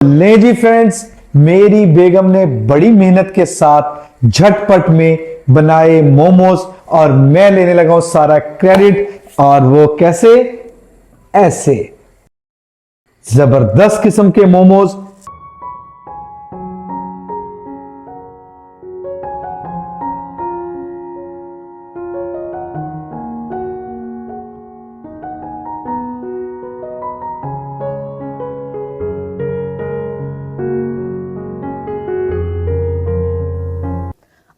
ले जी फ्रेंड्स, मेरी बेगम ने बड़ी मेहनत के साथ झटपट में बनाए मोमोज और मैं लेने लगा हूं सारा क्रेडिट। और वो कैसे? ऐसे जबरदस्त किस्म के मोमोज।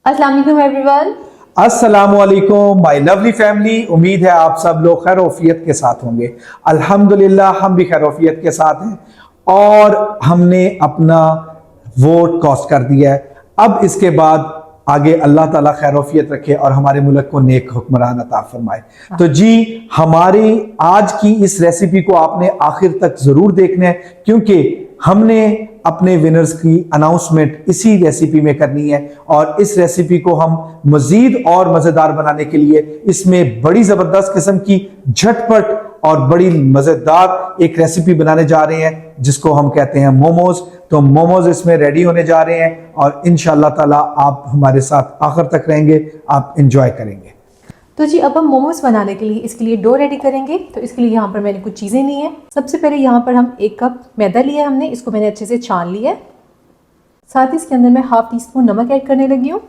अस्सलाम वालेकुम एवरीवन। अस्सलामुअलैकुम माय लवली फैमिली। उम्मीद है आप सब लोग खैरोफियत के साथ होंगे। अल्हम्दुलिल्लाह हम भी खैरोफियत के साथ हैं और हमने अपना वोट कास्ट कर दिया है। अब इसके बाद आगे अल्लाह ताला खैरोफियत रखे और हमारे मुल्क को नेक हुक्मरान अता फरमाए। तो जी, हमारी आज की इस रेसिपी को आपने आखिर तक जरूर देखना है, क्योंकि हमने अपने विनर्स की अनाउंसमेंट इसी रेसिपी में करनी है। और इस रेसिपी को हम मजीद और मजेदार बनाने के लिए इसमें बड़ी जबरदस्त किस्म की झटपट और बड़ी मजेदार एक रेसिपी बनाने जा रहे हैं, जिसको हम कहते हैं मोमोज। तो मोमोज इसमें रेडी होने जा रहे हैं और इंशाअल्लाह ताला आप हमारे साथ आखिर तक रहेंगे, आप इंजॉय करेंगे। तो जी, अब हम मोमोज बनाने के लिए इसके लिए डो रेडी करेंगे। तो इसके लिए यहाँ पर मैंने कुछ चीज़ें ली हैं। सबसे पहले यहाँ पर हम 1 कप मैदा लिया हमने, इसको मैंने अच्छे से छान लिया है। साथ ही इसके अंदर मैं हाफ टी स्पून नमक ऐड करने लगी हूँ।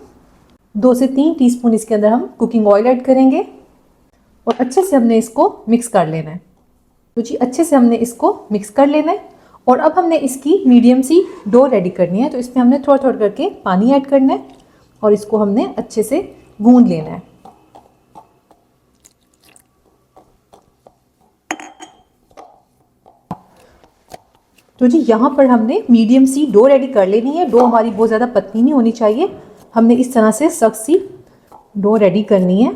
2 से 3 टीस्पून इसके अंदर हम कुकिंग ऑयल ऐड करेंगे और अच्छे से हमने इसको मिक्स कर लेना है। तो जी, अच्छे से हमने इसको मिक्स कर लेना है। और अब हमने इसकी मीडियम सी डो रेडी करनी है। तो इसमें हमने थोड़ा थोड़ा करके पानी ऐड करना है और इसको हमने अच्छे से गूंद लेना है। तो जी, यहाँ पर हमने मीडियम सी डो रेडी कर लेनी है। डो हमारी बहुत ज़्यादा पतली नहीं होनी चाहिए, हमने इस तरह से सख्त सी डो रेडी करनी है।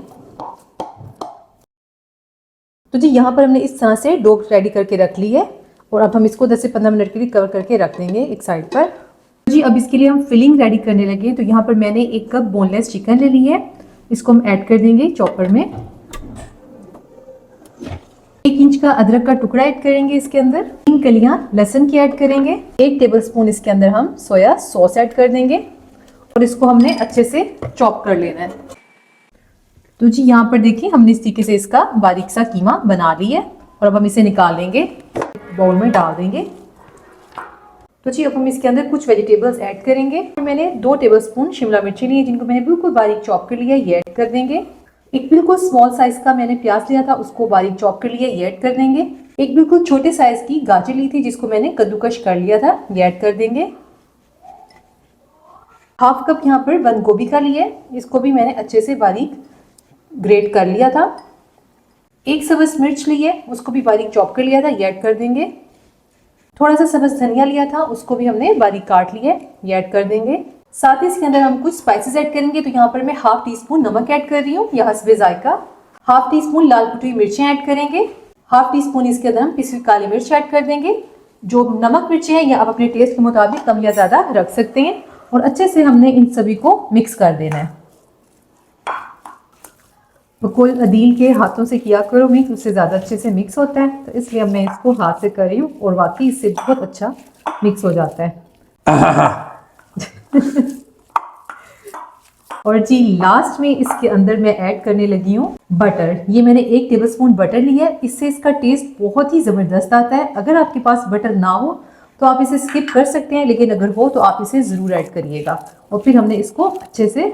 तो जी, यहाँ पर हमने इस तरह से डो रेडी करके रख ली है और अब हम इसको 10 से 15 मिनट के लिए कवर करके रख देंगे एक साइड पर। तो जी, अब इसके लिए हम फिलिंग रेडी करने लगे। तो यहाँ पर मैंने 1 कप बोनलेस चिकन ले ली है, इसको हम ऐड कर देंगे चॉपर में। 1 इंच का अदरक का टुकड़ा ऐड करेंगे इसके अंदर। 3 कलियां लहसुन की ऐड करेंगे। 1 टेबलस्पून इसके अंदर हम सोया सॉस ऐड कर देंगे और इसको हमने अच्छे से चॉप कर लेना है। तो जी, यहाँ पर देखिए हमने इस तरीके से इसका बारीक सा कीमा बना लिया है और अब हम इसे निकाल लेंगे, बाउल में डाल देंगे। तो जी, अब हम इसके अंदर कुछ वेजिटेबल्स ऐड करेंगे। मैंने 2 टेबलस्पून शिमला मिर्ची ली है, जिनको मैंने बिल्कुल बारीक चॉप कर लिया है, ये ऐड कर देंगे। एक बिल्कुल स्मॉल साइज का मैंने प्याज लिया था, उसको बारीक चॉप कर लिया, ये ऐड कर देंगे। एक बिल्कुल छोटे साइज की गाजर ली थी, जिसको मैंने कद्दूकश कर लिया था, ये ऐड कर देंगे। हाफ कप यहाँ पर बंद गोभी का लिया है, इसको भी मैंने अच्छे से बारीक ग्रेट कर लिया था। 1 सब्ज मिर्च ली है, उसको भी बारीक चॉप कर लिया था, ये ऐड कर देंगे। थोड़ा सा सब्ज धनिया लिया था, उसको भी हमने बारीक काट लिया है, ये ऐड कर देंगे। साथ ही इसके अंदर हम कुछ स्पाइसेस ऐड करेंगे। तो यहाँ पर मैं हाफ टी स्पून नमक ऐड कर रही हूँ, यह हस्बे जायका। हाफ टी स्पून लाल कुटी मिर्चें ऐड करेंगे। हाफ टी स्पून इसके अंदर हम पिसी हुई काली मिर्च ऐड कर देंगे। जो नमक मिर्चें हैं, यह आप अपने टेस्ट के मुताबिक कम या ज़्यादा रख सकते हैं। और अच्छे से हमने इन सभी को मिक्स कर देना है। बिल्कुल अदील के हाथों से किया करो मिक्स, उससे ज़्यादा अच्छे से मिक्स होता है। तो इसलिए मैं इसको हाथ से कर रही हूँ और वाकई इससे बहुत अच्छा मिक्स हो जाता है। और जी, लास्ट में इसके अंदर मैं ऐड करने लगी हूँ बटर। ये मैंने 1 टेबलस्पून बटर लिया है, इससे इसका टेस्ट बहुत ही ज़बरदस्त आता है। अगर आपके पास बटर ना हो तो आप इसे स्किप कर सकते हैं, लेकिन अगर हो तो आप इसे ज़रूर ऐड करिएगा। और फिर हमने इसको अच्छे से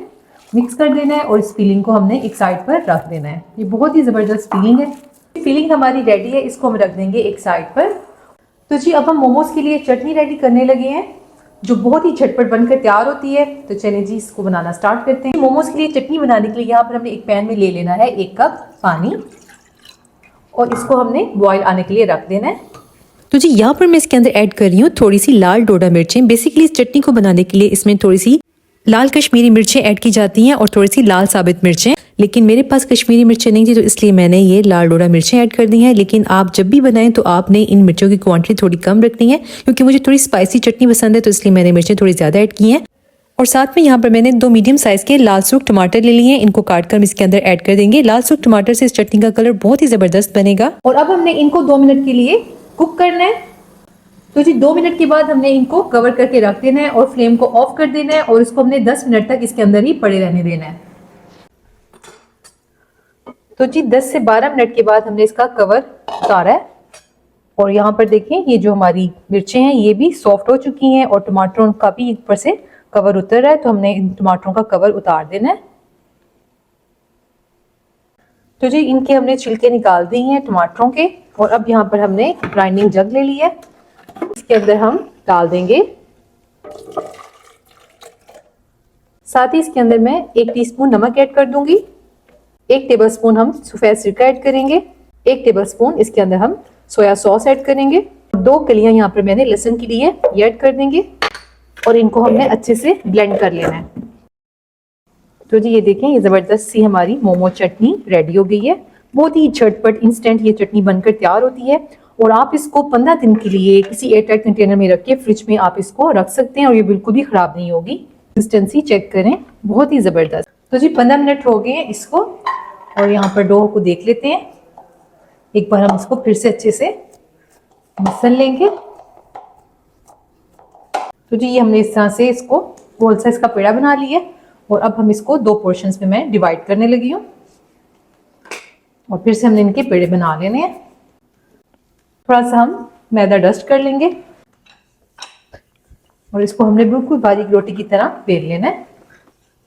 मिक्स कर देना है और इस फिलिंग को हमने एक साइड पर रख देना है। ये बहुत ही ज़बरदस्त फिलिंग है। फिलिंग हमारी रेडी है, इसको हम रख देंगे एक साइड पर। तो जी, अब हम मोमोज के लिए चटनी रेडी करने लगे हैं, जो बहुत ही झटपट बनकर तैयार होती है। तो चलिए जी, इसको बनाना स्टार्ट करते हैं। मोमोज के लिए चटनी बनाने के लिए यहाँ पर हमने एक पैन में ले लेना है 1 कप पानी और इसको हमने बॉईल आने के लिए रख देना है। तो जी, यहाँ पर मैं इसके अंदर ऐड कर रही हूँ थोड़ी सी लाल डोडा मिर्चें। बेसिकली इस चटनी को बनाने के लिए इसमें थोड़ी सी लाल कश्मीरी मिर्चें ऐड की जाती हैं और थोड़ी सी लाल साबित मिर्चें, लेकिन मेरे पास कश्मीरी मिर्चें नहीं थी, तो इसलिए मैंने ये लाल डोडा मिर्चें ऐड कर दी हैं। लेकिन आप जब भी बनाएं तो आपने इन मिर्चों की क्वांटिटी थोड़ी कम रखनी है, क्योंकि मुझे थोड़ी स्पाइसी चटनी पसंद है, तो इसलिए मैंने मिर्चें थोड़ी ज़्यादा ऐड की हैं। और साथ में यहाँ पर मैंने 2 मीडियम साइज़ के लाल सूख टमाटर ले लिए हैं, इनको काट कर हम इसके अंदर ऐड कर देंगे। लाल सूख टमाटर से इस चटनी का कलर बहुत ही ज़बरदस्त बनेगा। और अब हमने इनको 2 मिनट के लिए कुक करना है। तो जी 2 मिनट के बाद हमने इनको कवर करके रख देना है और फ्लेम को ऑफ कर देना है और इसको हमने 10 मिनट तक इसके अंदर ही पड़े रहने देना है। तो जी 10 से 12 मिनट के बाद हमने इसका कवर उतारा है और यहाँ पर देखिए ये जो हमारी मिर्चें हैं ये भी सॉफ्ट हो चुकी हैं और टमाटरों का भी ऊपर से कवर उतर रहा है। तो हमने इन टमाटरों का कवर उतार देना है। तो जी इनके हमने छिलके निकाल दिए हैं टमाटरों के और अब यहाँ पर हमने ग्राइंडिंग जग ले ली है। इसके अंदर हम डाल देंगे, साथ ही इसके अंदर मैं 1 टीस्पून नमक ऐड कर दूंगी, 1 टेबलस्पून हम सफेद सिरका ऐड करेंगे, 1 टेबलस्पून इसके अंदर हम सोया सॉस ऐड करेंगे, 2 कलियां यहाँ पर मैंने लहसुन की ली है ये ऐड कर देंगे और इनको हमने अच्छे से ब्लेंड कर लेना है। तो जी ये देखें ये ज़बरदस्त सी हमारी मोमो चटनी रेडी हो गई है। बहुत ही झटपट इंस्टेंट ये चटनी बनकर तैयार होती है और आप इसको 15 दिन के लिए किसी एयरटाइट कंटेनर में रख के फ्रिज में आप इसको रख सकते हैं और ये बिल्कुल भी ख़राब नहीं होगी। कंसिस्टेंसी चेक करें, बहुत ही ज़बरदस्त। तो जी 15 मिनट हो गए हैं इसको और यहाँ पर डो को देख लेते हैं। एक बार हम इसको फिर से अच्छे से मसल लेंगे। तो जी ये हमने इस तरह से इसको गोल साइज का पेड़ा बना लिया और अब हम इसको 2 पोर्शंस में मैं डिवाइड करने लगी हूँ और फिर से हमने इनके पेड़े बना लेने हैं। थोड़ा सा हम मैदा डस्ट कर लेंगे और इसको हमने बिल्कुल बारीक रोटी की तरह बेल लेना है।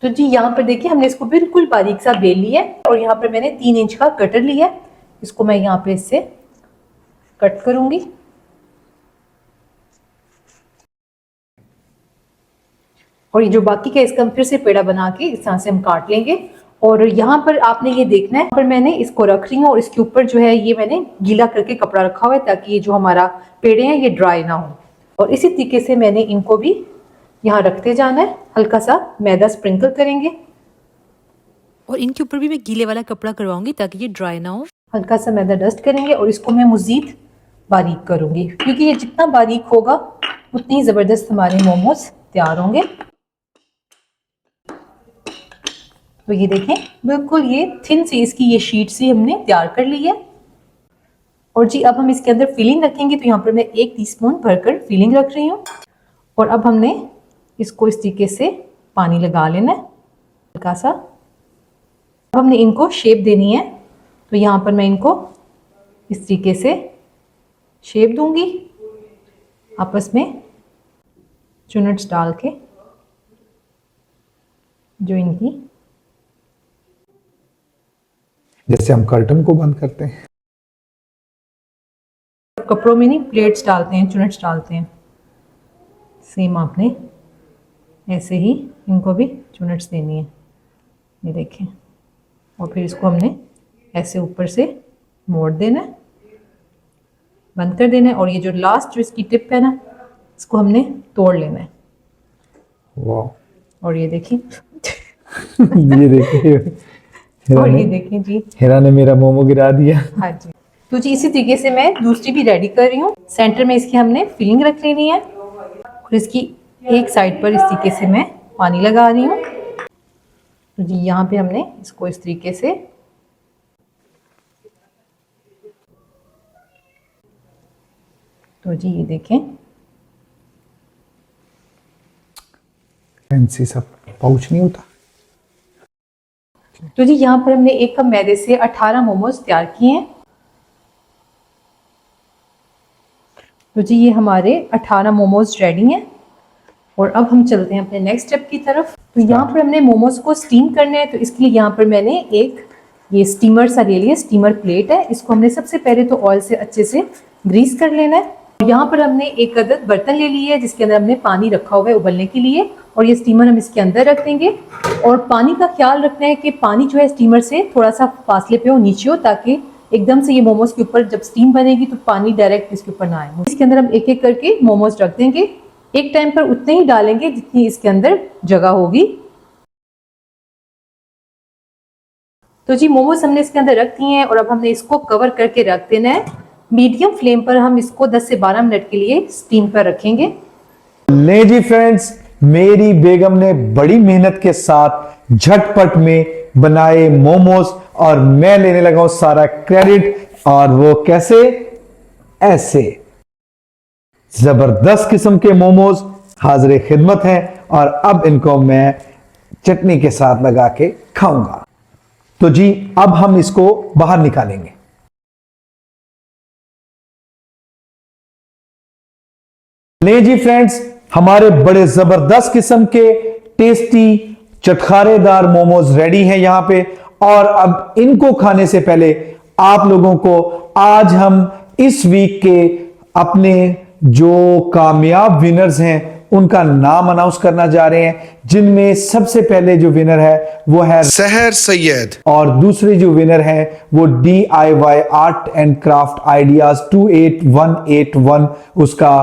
तो जी यहाँ पर देखिए हमने इसको बिल्कुल बारीक सा बेल लिया है और यहाँ पर मैंने 3 इंच का कटर लिया है। इसको मैं यहाँ पे इससे कट करूंगी और ये जो बाकी का इसका हम फिर से पेड़ा बना के इस तरह से हम काट लेंगे। और यहाँ पर आपने ये देखना है, पर मैंने इसको रख रही हूँ और इसके ऊपर जो है ये मैंने गीला करके कपड़ा रखा हुआ है ताकि ये जो हमारा पेड़े हैं ये ड्राई ना हो। और इसी तरीके से मैंने इनको भी यहाँ रखते जाना है, हल्का सा मैदा स्प्रिंकल करेंगे और इनके ऊपर भी मैं गीले वाला कपड़ा करवाऊंगी ताकि ये ड्राई ना हो। हल्का सा मैदा डस्ट करेंगे और इसको मैं मज़ीद बारीक करूंगी क्योंकि ये जितना बारीक होगा उतनी ज़बरदस्त हमारे मोमोज तैयार होंगे। तो ये देखें बिल्कुल ये थिन सी इसकी ये शीट सी हमने तैयार कर ली है। और जी अब हम इसके अंदर फिलिंग रखेंगे। तो यहाँ पर मैं 1 टीस्पून भरकर फिलिंग रख रही हूँ और अब हमने इसको इस तरीके से पानी लगा लेना है हल्का सा। अब हमने इनको शेप देनी है। तो यहाँ पर मैं इनको इस तरीके से शेप दूंगी आपस में चुनट्स डाल के, जो इनकी जैसे हम कर्टन को बंद करते हैं, कपड़ों में नहीं प्लेट्स डालते हैं, चुनट्स डालते हैं, सेम आपने ऐसे ही इनको भी चुनट्स देनी है। ये देखें और फिर इसको हमने ऐसे ऊपर से मोड़ देना है, बंद कर देना है और ये जो लास्ट जो इसकी टिप है ना इसको हमने तोड़ लेना है। वाह। और ये देखिए ये देखिए और ये देखें जी हिरा ने मेरा मोमो गिरा दिया। हाँ जी। तो जी इसी तरीके से मैं दूसरी भी रेडी कर रही हूँ। सेंटर में इसकी हमने फिलिंग रख लेनी है और इसकी एक साइड पर इस तरीके से मैं पानी लगा रही हूँ। तो जी यहाँ पे हमने इसको इस तरीके से तो जी ये देखें फैंसी सा पाउच नहीं होता। तो जी यहाँ पर हमने 1 कप मैदे से 18 मोमोज तैयार किए हैं। तो जी ये हमारे 18 मोमोज रेडी हैं और अब हम चलते हैं अपने नेक्स्ट स्टेप की तरफ। तो यहाँ पर हमने मोमोज को स्टीम करना है। तो इसके लिए यहाँ पर मैंने एक ये स्टीमर सा ले लिया, स्टीमर प्लेट है। इसको हमने सबसे पहले तो ऑयल से अच्छे से ग्रीस कर लेना है। यहाँ पर हमने एक अदद बर्तन ले लिया है जिसके अंदर हमने पानी रखा हुआ है उबलने के लिए और ये स्टीमर हम इसके अंदर रख देंगे। और पानी का ख्याल रखना है कि पानी जो है स्टीमर से थोड़ा सा फासले पे हो, नीचे हो, ताकि एकदम से ये मोमोज के ऊपर जब स्टीम बनेगी तो पानी डायरेक्ट इसके ऊपर ना आए। इसके अंदर हम एक एक करके मोमोज रख देंगे। एक टाइम पर उतने ही डालेंगे जितनी इसके अंदर जगह होगी। तो जी मोमोज हमने इसके अंदर रख दिए हैं और अब हमने इसको कवर करके रख देना है। मीडियम फ्लेम पर हम इसको 10 से 12 मिनट के लिए स्टीम पर रखेंगे। ले जी फ्रेंड्स, मेरी बेगम ने बड़ी मेहनत के साथ झटपट में बनाए मोमोज और मैं लेने लगा हूं सारा क्रेडिट। और वो कैसे? ऐसे। जबरदस्त किस्म के मोमोज हाजिर खिदमत हैं और अब इनको मैं चटनी के साथ लगा के खाऊंगा। तो जी अब हम इसको बाहर निकालेंगे। ले जी फ्रेंड्स, हमारे बड़े जबरदस्त किस्म के टेस्टी चटखारेदार मोमोज रेडी हैं यहां पे। और अब इनको खाने से पहले आप लोगों को आज हम इस वीक के अपने जो कामयाब विनर्स हैं उनका नाम अनाउंस करना जा रहे हैं, जिनमें सबसे पहले जो विनर है वो है सहर सैयद और दूसरे जो विनर है वो DIY art and craft ideas 28181 उसका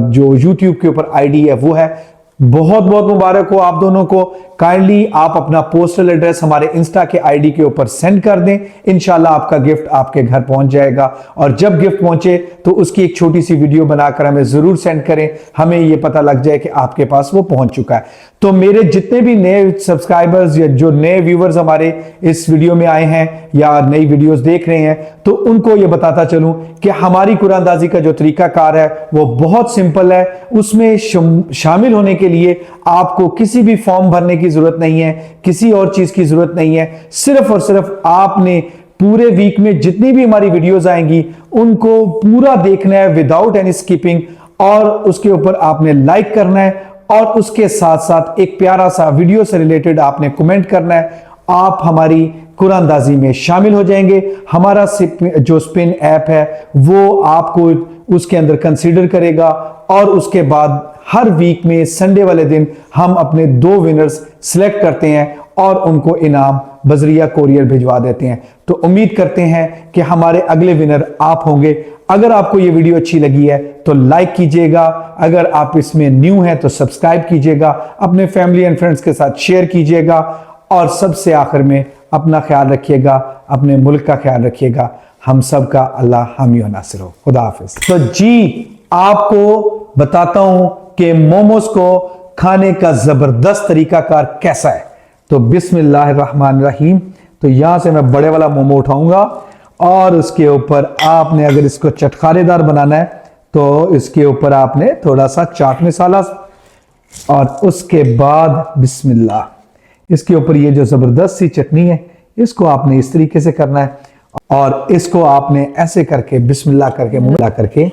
जो YouTube के ऊपर आईडी है वो है। बहुत बहुत मुबारक हो आप दोनों को। काइंडली आप अपना पोस्टल एड्रेस हमारे इंस्टा के आईडी के ऊपर सेंड कर दें, इंशाल्लाह आपका गिफ्ट आपके घर पहुंच जाएगा। और जब गिफ्ट पहुंचे तो उसकी एक छोटी सी वीडियो बनाकर हमें जरूर सेंड करें, हमें यह पता लग जाए कि आपके पास वो पहुंच चुका है। तो मेरे जितने भी नए सब्सक्राइबर्स या जो नए व्यूवर्स हमारे इस वीडियो में आए हैं या नई वीडियोस देख रहे हैं, तो उनको यह बताता चलूं कि हमारी कुरानदाजी का जो तरीकाकार है वो बहुत सिंपल है। उसमें शामिल होने के लिए आपको किसी भी फॉर्म भरने की जरूरत नहीं है, किसी और चीज की जरूरत नहीं है। सिर्फ और सिर्फ आपने पूरे वीक में जितनी भी हमारी वीडियोस आएंगी उनको पूरा देखना है विदाउट एनी स्किपिंग, और उसके ऊपर आपने लाइक करना है और उसके साथ साथ एक प्यारा सा वीडियो से रिलेटेड आपने कमेंट करना है। आप हमारी कुरानदाजी में शामिल हो जाएंगे। हमारा जो स्पिन ऐप है वो आपको उसके अंदर कंसीडर करेगा और उसके बाद हर वीक में संडे वाले दिन हम अपने 2 विनर्स सिलेक्ट करते हैं और उनको इनाम बजरिया कोरियर भिजवा देते हैं। तो उम्मीद करते हैं कि हमारे अगले विनर आप होंगे। अगर आपको ये वीडियो अच्छी लगी है तो लाइक कीजिएगा, अगर आप इसमें न्यू हैं तो सब्सक्राइब कीजिएगा, अपने फैमिली एंड फ्रेंड्स के साथ शेयर कीजिएगा और सबसे आखिर में अपना ख्याल रखिएगा, अपने मुल्क का ख्याल रखिएगा। हम सब का अल्लाह हामी व नासिर हो। खुदा हाफिज। तो जी आपको बताता हूं कि मोमोज को खाने का जबरदस्त तरीकाकार कैसा है। तो बिस्मिल्लाहिर्रहमानिर्रहीम। तो यहां से मैं बड़े वाला मोमो उठाऊंगा और उसके ऊपर आपने अगर इसको चटखारेदार बनाना है तो इसके ऊपर आपने थोड़ा सा चाट मसाला और उसके बाद बिस्मिल्लाह, इसके ऊपर ये जो जबरदस्त सी चटनी है इसको आपने इस तरीके से करना है और इसको आपने ऐसे करके बिस्मिल्लाह करके मुंह ला करके